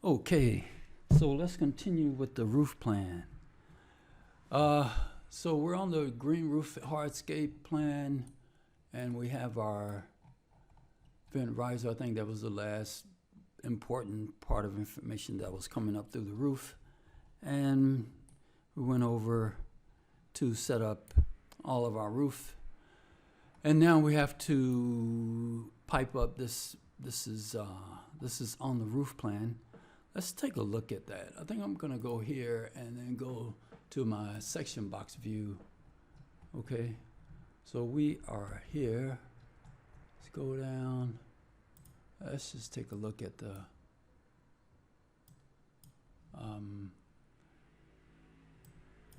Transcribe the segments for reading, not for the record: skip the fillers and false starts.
Okay, so let's continue with the roof plan. So we're on the green roof hardscape plan, and we have our vent riser. I think that was the last important part of information that was coming up through the roof. And we went over to set up all of our roof. And now we have to pipe up this. This is on the roof plan. Let's take a look at that. I think I'm gonna go here and then go to my section box view. Okay, so we are here. Let's go down. Let's just take a look at the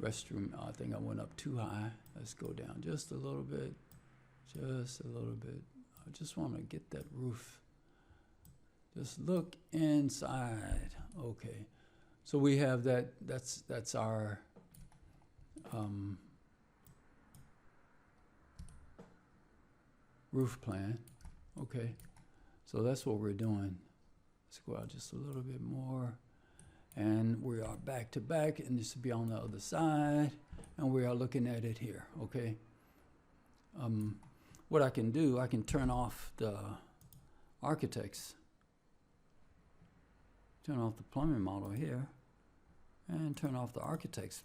restroom. I think I went up too high. Let's go down just a little bit, just a little bit. I just want to get that roof. Just look inside. Okay, so we have that. That's our roof plan. Okay, so that's what we're doing. Let's go out just a little bit more, and we are back to back, and this will be on the other side, and we are looking at it here. Okay. What I can do, I can turn off the architects. Turn off the plumbing model here and turn off the architect's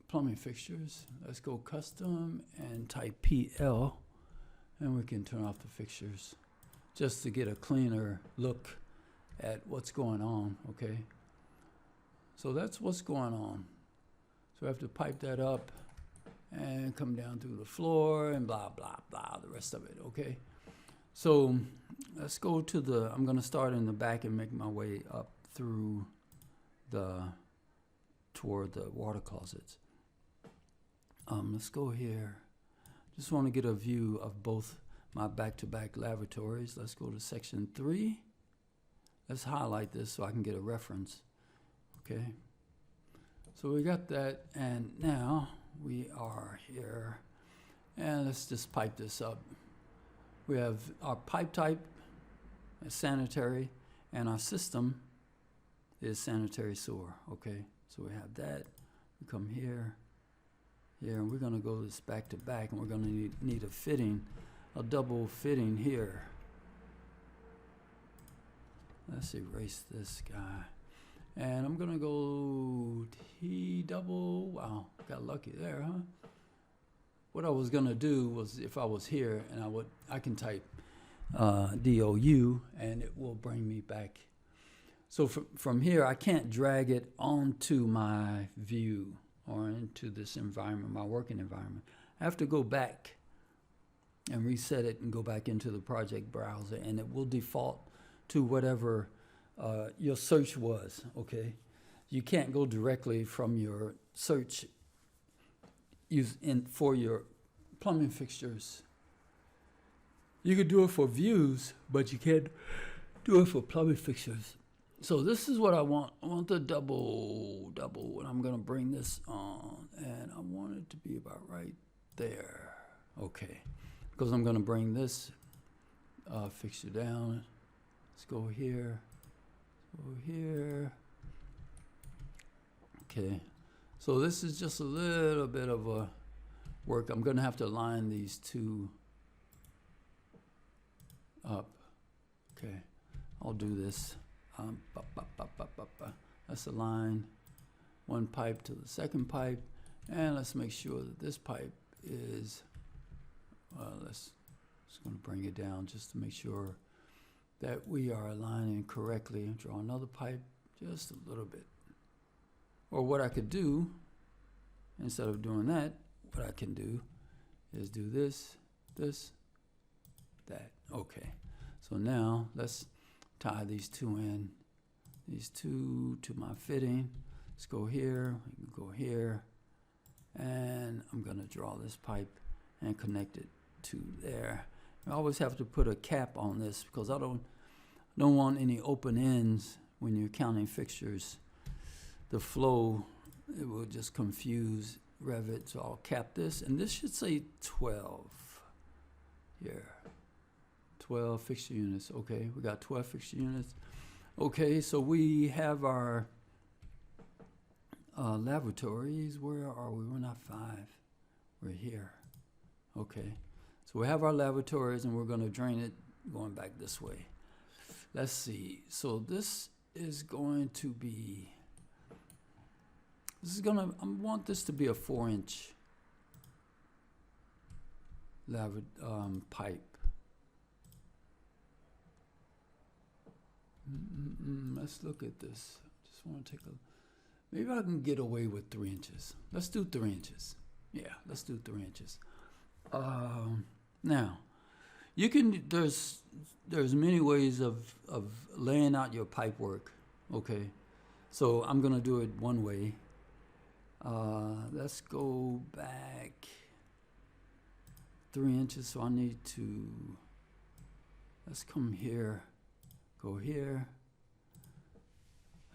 plumbing fixtures. Let's go custom and type PL, and we can turn off the fixtures just to get a cleaner look at what's going on. Okay, so that's what's going on. So I have to pipe that up and come down through the floor and blah blah blah, the rest of it. Okay, so let's go to the, I'm going to start in the back and make my way up through toward the water closets. Let's go here. Just want to get a view of both my back-to-back lavatories. Let's go to section 3. Let's highlight this so I can get a reference. Okay, so we got that, and now we are here, and let's just pipe this up. We have our pipe type, sanitary, and our system is sanitary sewer. Okay, so we have that. We come here, and we're gonna go this back to back, and we're gonna need a fitting, a double fitting here. Let's erase this guy. And I'm gonna go T double. Wow, got lucky there, huh? What I was gonna do was, if I was here, and I can type DOU, and it will bring me back. So from here, I can't drag it onto my view or into this environment, my working environment. I have to go back and reset it and go back into the project browser, and it will default to whatever your search was. Okay, you can't go directly from your search for your plumbing fixtures. You could do it for views, but you can't do it for plumbing fixtures. So this is what I want. I want the double, and I'm gonna bring this on, and I want it to be about right there. Okay, because I'm gonna bring this fixture down. Let's go here, go here. Okay, so this is just a little bit of a work. I'm gonna have to line these two up. Okay, I'll do this. Let's align one pipe to the second pipe, and let's make sure that this pipe is, just gonna bring it down just to make sure that we are aligning correctly. Draw another pipe just a little bit. Or what I could do, instead of doing that, what I can do is do this, that. Okay, so now let's tie these two in, these two to my fitting. Let's go here, we can go here, and I'm gonna draw this pipe and connect it to there. I always have to put a cap on this because I don't want any open ends when you're counting fixtures. The flow, it will just confuse Revit, so I'll cap this, and this should say 12 here. 12 fixture units. Okay, we got 12 fixture units. Okay, so we have our lavatories. Where are we? We're not 5. We're here. Okay, so we have our lavatories, and we're going to drain it going back this way. Let's see. So this is going to be. I want this to be a 4-inch pipe. Let's look at this. Just want to take a. Maybe I can get away with 3 inches. Let's do 3 inches. Yeah, let's do 3 inches. Now, you can. There's many ways of laying out your pipe work. Okay, so I'm gonna do it one way. Let's go back 3 inches. So I need to. Let's come here. Go here.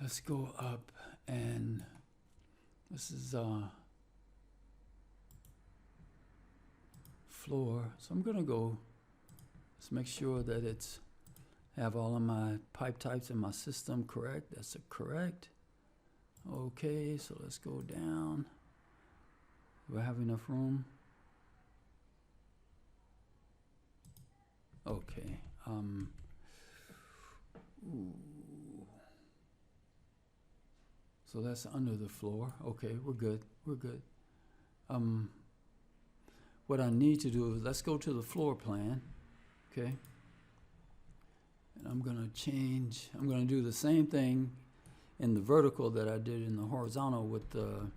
Let's go up, and this is floor. So I'm gonna go. Let's make sure that it's have all of my pipe types in my system correct. That's correct. Okay, so let's go down. Do I have enough room? Okay. Ooh. So that's under the floor. Okay, we're good. We're good. What I need to do is let's go to the floor plan. Okay. And I'm gonna change. I'm gonna do the same thing in the vertical that I did in the horizontal with the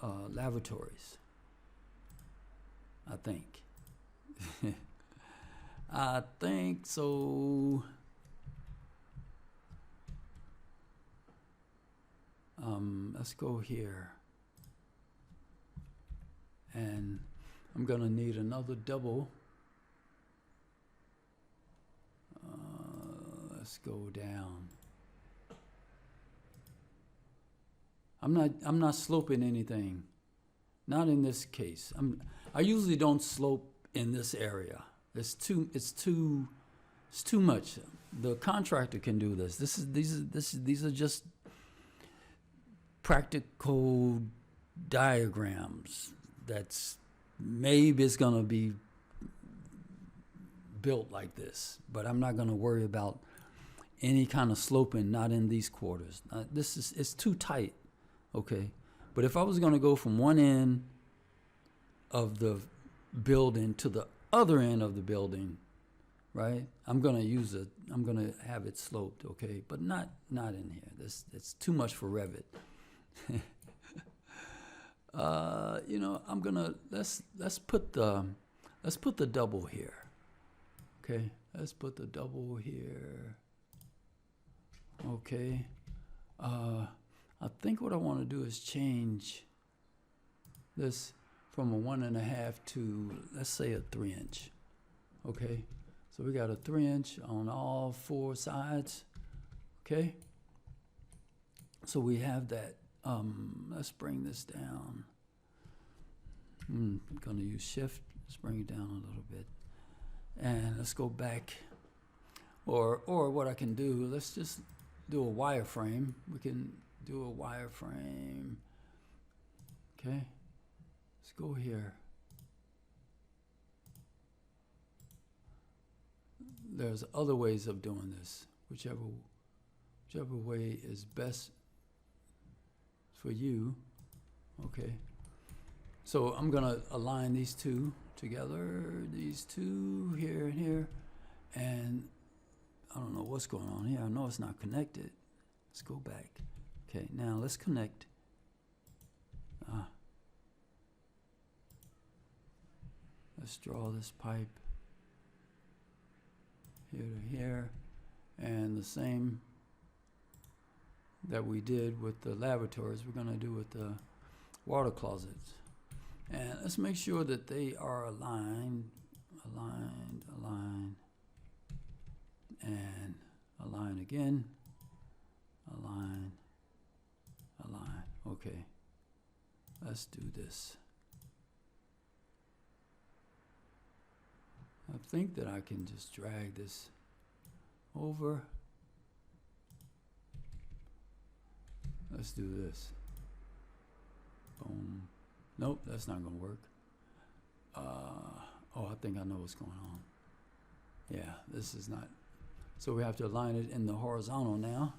lavatories. I think. I think so. Let's go here. And I'm gonna need another double. Let's go down. I'm not sloping anything. Not in this case. I usually don't slope in this area. It's too much. The contractor can do this. These are just practical diagrams. That's maybe it's gonna be built like this, but I'm not gonna worry about any kind of sloping. Not in these quarters. It's too tight. Okay, but if I was gonna go from one end of the building to the other end of the building, right? I'm gonna have it sloped, okay, but not in here. It's too much for Revit. I'm gonna let's put the double here. Okay, let's put the double here. Okay. I think what I want to do is change this from a 1.5 to, let's say, a 3 inch. Okay, so we got a 3 inch on all 4 sides. Okay, so we have that. Let's bring this down. I'm gonna use shift. Let's bring it down a little bit, and let's go back. Or what I can do, let's just do a wireframe. We can do a wireframe. Okay, let's go here. There's other ways of doing this. Whichever way is best for you. Okay, so I'm gonna align these two together, these two here and here, and I don't know what's going on here. I know it's not connected. Let's go back. Okay, now let's connect. Let's draw this pipe here to here, and the same that we did with the lavatories, we're going to do with the water closets. And let's make sure that they are aligned, and align again, align. Okay, let's do this. I think that I can just drag this over. Let's do this. Boom. Nope, that's not gonna work. Oh, I think I know what's going on. Yeah, this is not. So we have to align it in the horizontal now.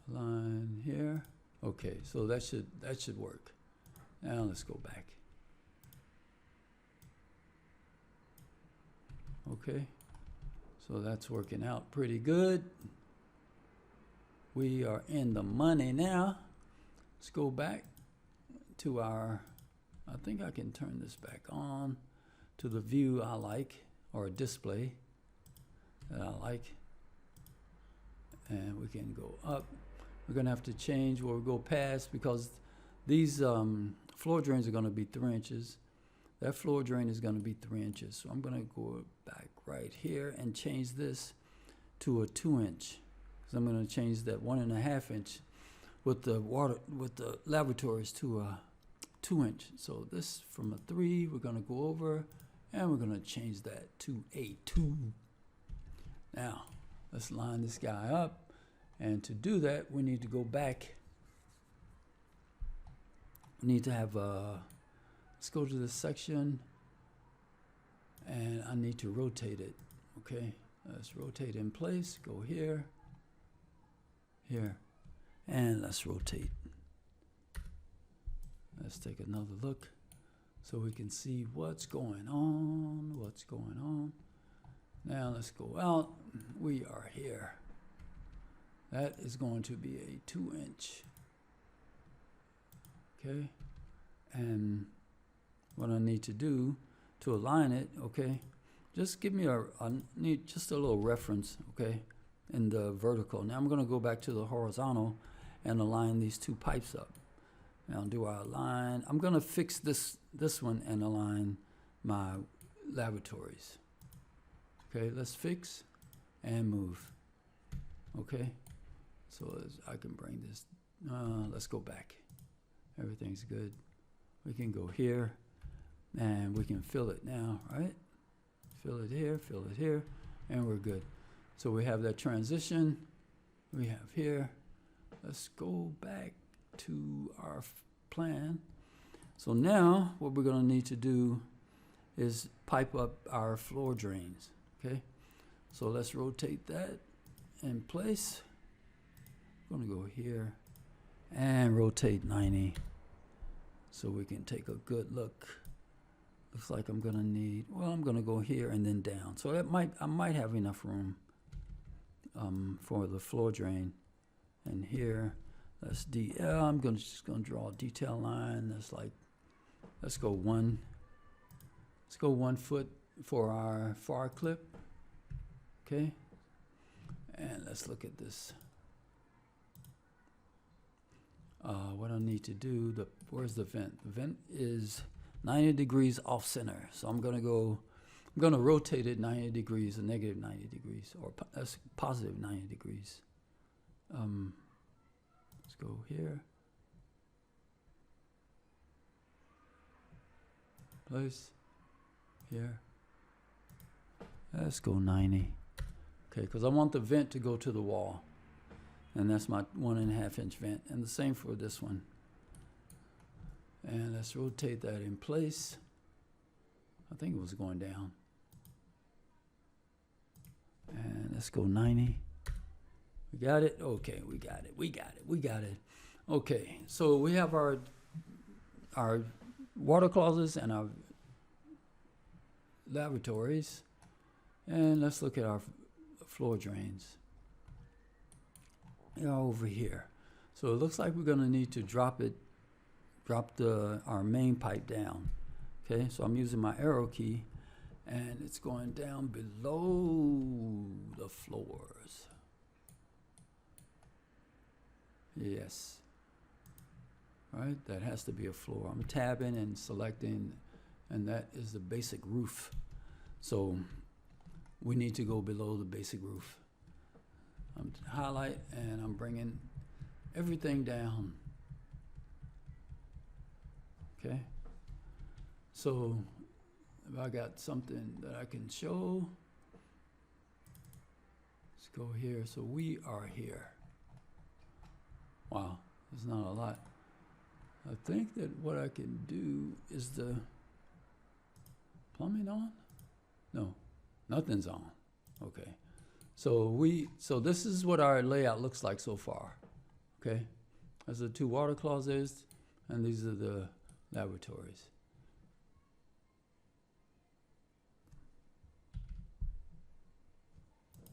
Line here. Okay, so that should work. Now let's go back. Okay, so that's working out pretty good. We are in the money now. Let's go back to our, I think I can turn this back on to the view I like, or display that I like. And we can go up. We're gonna have to change where we go past, because these floor drains are gonna be 3 inches. That floor drain is gonna be 3 inches. So I'm gonna go back right here and change this to a 2 inch. So I'm going to change that 1.5 inch with the lavatories to a 2 inch. So this from a 3, we're going to go over and we're going to change that to a 2. Now, let's line this guy up. And to do that, we need to go back. We need to have let's go to this section and I need to rotate it. Okay, let's rotate in place, go here. Here, and let's rotate. Let's take another look so we can see what's going on. Now let's go out. We are here. That is going to be a 2 inch. Okay, and what I need to do to align it, okay, just give me I need just a little reference, okay, in the vertical. Now I'm going to go back to the horizontal and align these 2 pipes up. Now do I align? I'm going to fix this one and align my lavatories. Okay, let's fix and move. Okay, so I can bring this, let's go back. Everything's good. We can go here and we can fill it now, right? Fill it here, and we're good. So we have that transition we have here. Let's go back to our plan. So now what we're going to need to do is pipe up our floor drains. Okay, so let's rotate that in place. I'm going to go here and rotate 90 so we can take a good look. Looks like I'm going to need, well, I'm going to go here and then down. So that I might have enough room for the floor drain. And here, let's I'm just going to draw a detail line. That's like, let's go 1 foot for our far clip. Okay, and let's look at this. What I need to do, where's the vent? The vent is 90 degrees off center. So I'm going to rotate it 90 degrees, or negative 90 degrees, or that's positive 90 degrees. Let's go here. Place. Here. Let's go 90. Okay, because I want the vent to go to the wall. And that's my 1.5 inch vent. And the same for this one. And let's rotate that in place. I think it was going down. And let's go 90. We got it? Okay, we got it. Okay, so we have our water closets and our lavatories. And let's look at our floor drains. They are over here. So it looks like we're going to need to drop our main pipe down. Okay, so I'm using my arrow key and it's going down below the floors. Yes. All right, that has to be a floor. I'm tabbing and selecting, and that is the basic roof. So we need to go below the basic roof. I'm highlight and I'm bringing everything down. Okay, so if I got something that I can show, let's go here. So we are here. Wow, there's not a lot. I think that what I can do is the plumbing on? No, nothing's on. Okay. So this is what our layout looks like so far. Okay. There's the 2 water closets, and these are the laboratories.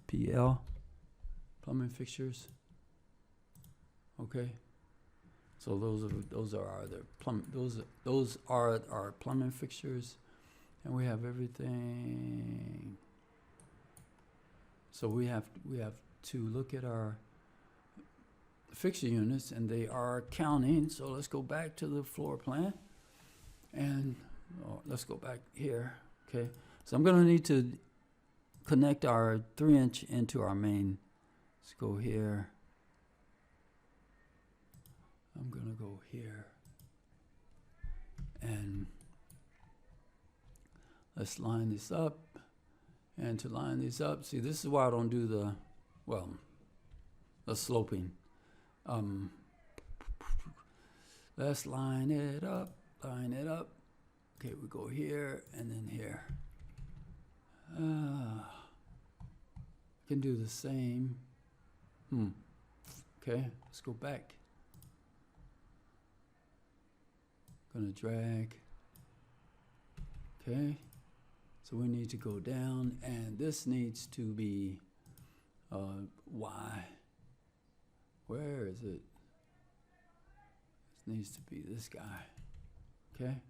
PL, plumbing fixtures. Okay. So those are our plumbing fixtures, and we have everything. So we have to look at our fixture units, and they are counting. So let's go back to the floor plan, and let's go back here. Okay. So I'm going to need to connect our 3-inch into our main. Let's go here. I'm going to go here, and let's line this up. And to line these up, see, this is why I don't do the sloping. Let's line it up. Okay, we go here and then here. Can do the same. Okay, let's go back. Gonna drag. Okay. So we need to go down, and this needs to be Y. Where is it? This needs to be this guy. Okay.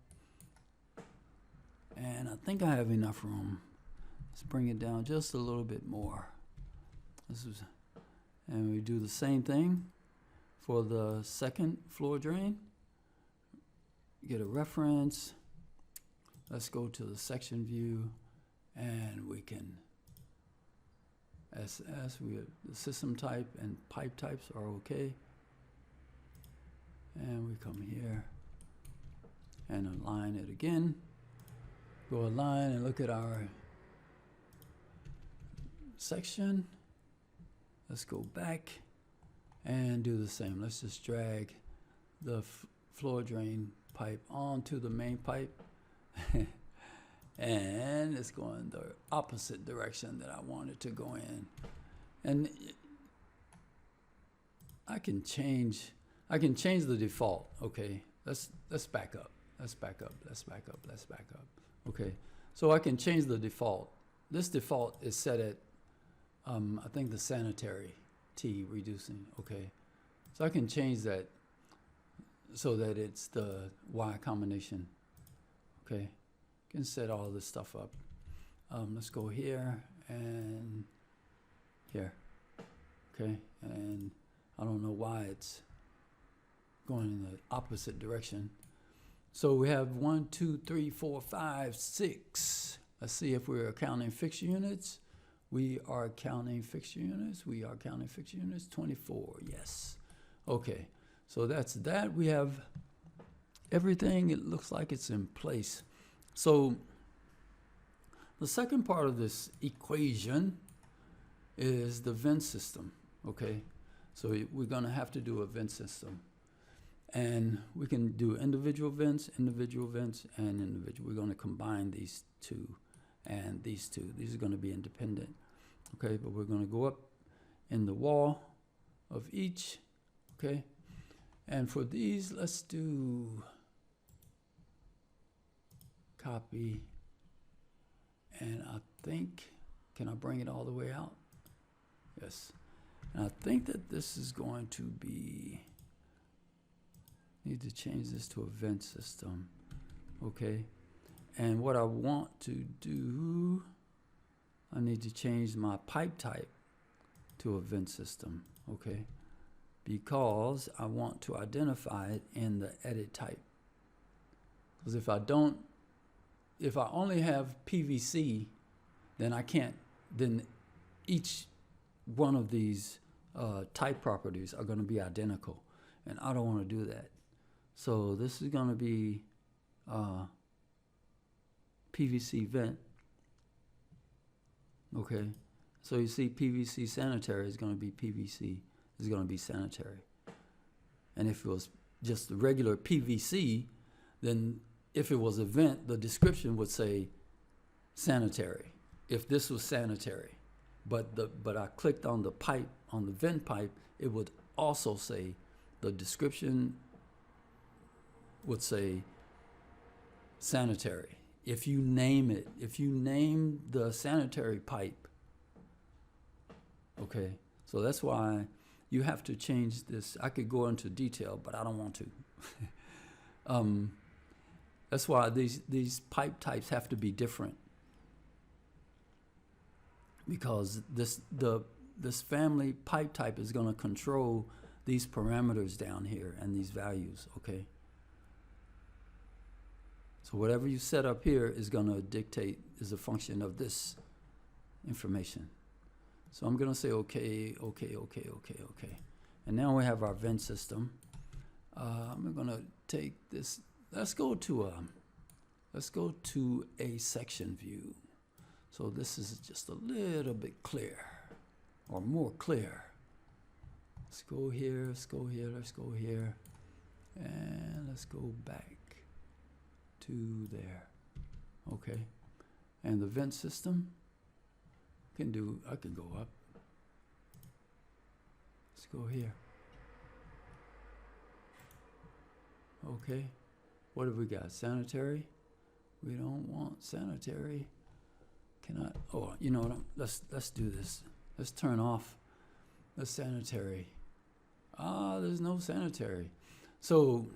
And I think I have enough room. Let's bring it down just a little bit more. And we do the same thing for the second floor drain. Get a reference. Let's go to the section view, and we can, the system type and pipe types are okay. And we come here and align it again. Go align and look at our section. Let's go back and do the same. Let's just drag the floor drain pipe onto the main pipe. And it's going the opposite direction that I want it to go in. And I can change the default. Okay, let's back up. Let's back up. Okay, so I can change the default. This default is set at I think the sanitary T reducing. Okay, so I can change that so that it's the Y combination. Okay, can set all this stuff up. Let's go here and here. Okay, and I don't know why it's going in the opposite direction. So we have 1, 2, 3, 4, 5, 6. Let's see if we're counting fixture units. We are counting fixture units. 24, yes. Okay, so that's that. We have everything. It looks like it's in place. So the second part of this equation is the vent system. Okay, so we're going to have to do a vent system. And we can do individual vents, and individual. We're going to combine these two and these two. These are going to be independent. Okay, but we're going to go up in the wall of each. Okay, and for these, let's do copy. And I think, can I bring it all the way out? Yes. And I think that this is going to be, need to change this to a vent system. Okay. And what I want to do, I need to change my pipe type to a vent system. Okay. Because I want to identify it in the edit type. Because if I only have PVC, then I can't, then each one of these type properties are going to be identical. And I don't want to do that. So this is going to be PVC vent. Okay, so you see PVC sanitary is going to be PVC, is going to be sanitary. And if it was just the regular PVC, then if it was a vent, the description would say sanitary, if this was sanitary. But I clicked on the pipe, on the vent pipe, it would also say, the description would say sanitary. If you name it, if you name the sanitary pipe, okay, so that's why you have to change this. I could go into detail, but I don't want to. That's why these pipe types have to be different, because this family pipe type is going to control these parameters down here and these values, okay? So whatever you set up here is going to dictate, is a function of this information. So I'm going to say okay. And now we have our vent system. I'm going to take this. Let's go to a section view. So this is just a little bit clear, or more clear. Let's go here, let's go here, let's go here, and let's go back to there. Okay, and the vent system I can go up. Let's go here. Okay, what have we got? Sanitary? We don't want sanitary. Oh, you know what? Let's do this. Let's turn off the sanitary. There's no sanitary. So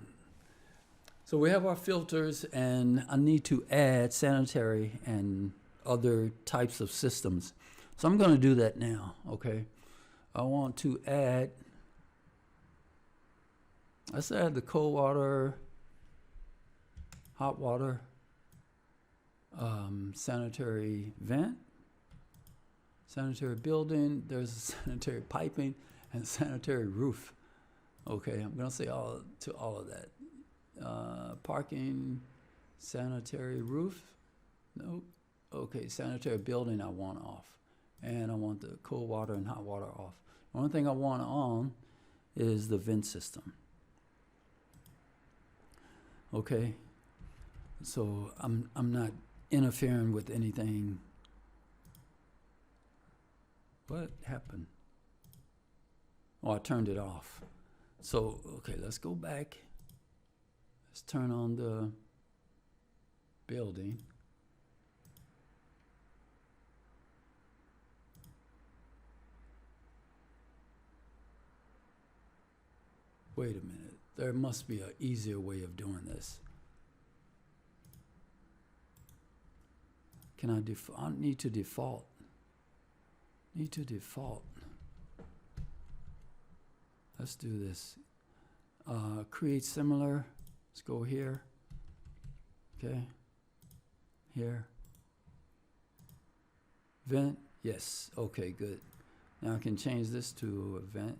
we have our filters, and I need to add sanitary and other types of systems. So I'm going to do that now, okay? I want to add, let's add the cold water, hot water, sanitary vent, sanitary building, there's sanitary piping, and sanitary roof. Okay, I'm going to say all of that. Parking, sanitary roof, nope. Okay, sanitary building I want off. And I want the cold water and hot water off. The only thing I want on is the vent system. Okay, so I'm not interfering with anything. What happened? Oh, I turned it off. So, okay, let's go back. Let's turn on the building. Wait a minute. There must be an easier way of doing this. Can I need to default. Need to default. Let's do this. Create similar. Let's go here. Okay. Here. Vent. Yes. Okay, good. Now I can change this to a vent.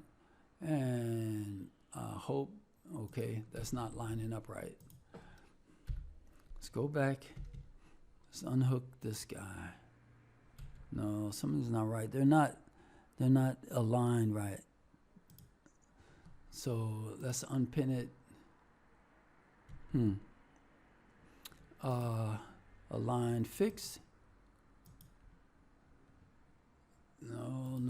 And hope. Okay, that's not lining up right. Let's go back. Let's unhook this guy. No, something's not right. They're not aligned right. So let's unpin it. Align fix. No.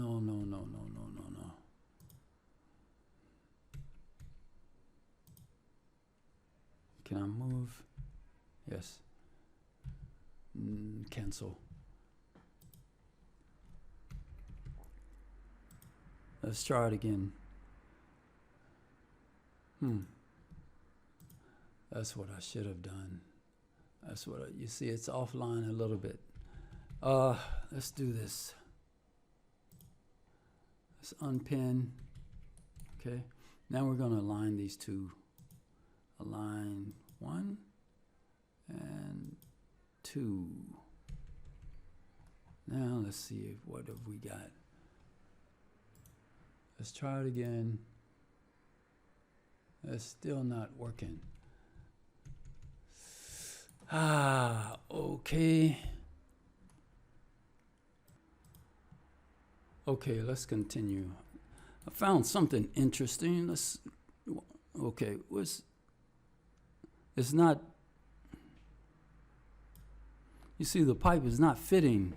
Can I move? Yes. Cancel. Let's try it again. That's what I should have done. That's what you see, it's offline a little bit. Let's do this. Let's unpin. Okay. Now we're going to align these two. Align 1 and 2. Now let's see what have we got. Let's try it again. It's still not working. Okay. Okay, let's continue. I found something interesting. Okay, it's not, you see the pipe is not fitting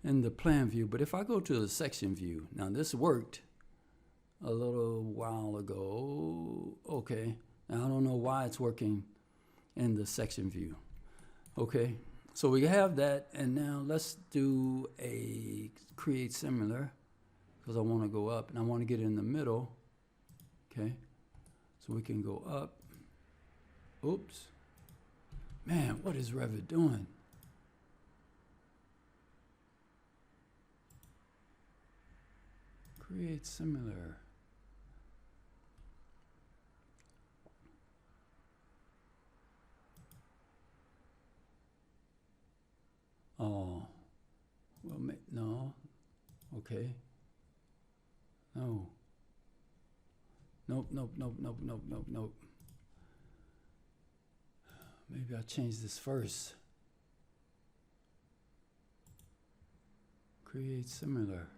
in the plan view, but if I go to the section view, now this worked a little while ago. Okay, now I don't know why it's working in the section view. Okay, so we have that, and now let's do a create similar, because I want to go up and I want to get in the middle. Okay, so we can go up. Oops. Man, what is Revit doing? Create similar. Oh, well, no. Okay. No. Nope, nope, nope, nope, nope, nope, nope. Maybe I'll change this first. Create similar.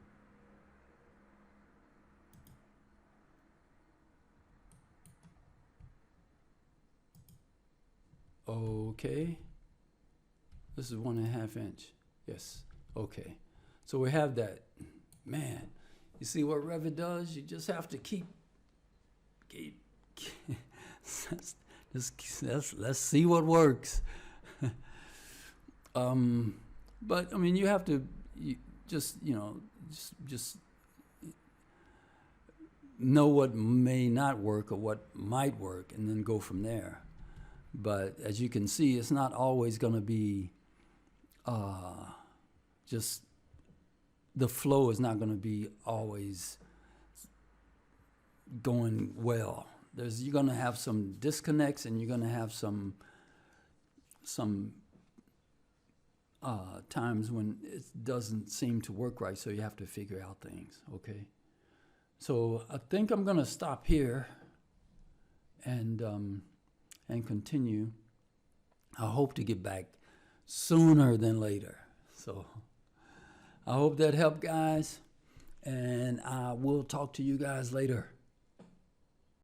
Okay. This is 1.5 inch. Yes. Okay. So we have that. Man, you see what Revit does? You just have to keep let's see what works. But I mean, you have to just know what may not work or what might work, and then go from there. But as you can see, it's not always going to be just the flow is not going to be always going well. You're going to have some disconnects, and you're going to have some times when it doesn't seem to work right, so you have to figure out things. Okay, so I think I'm going to stop here and continue. I hope to get back sooner than later. So I hope that helped, guys, and I will talk to you guys later.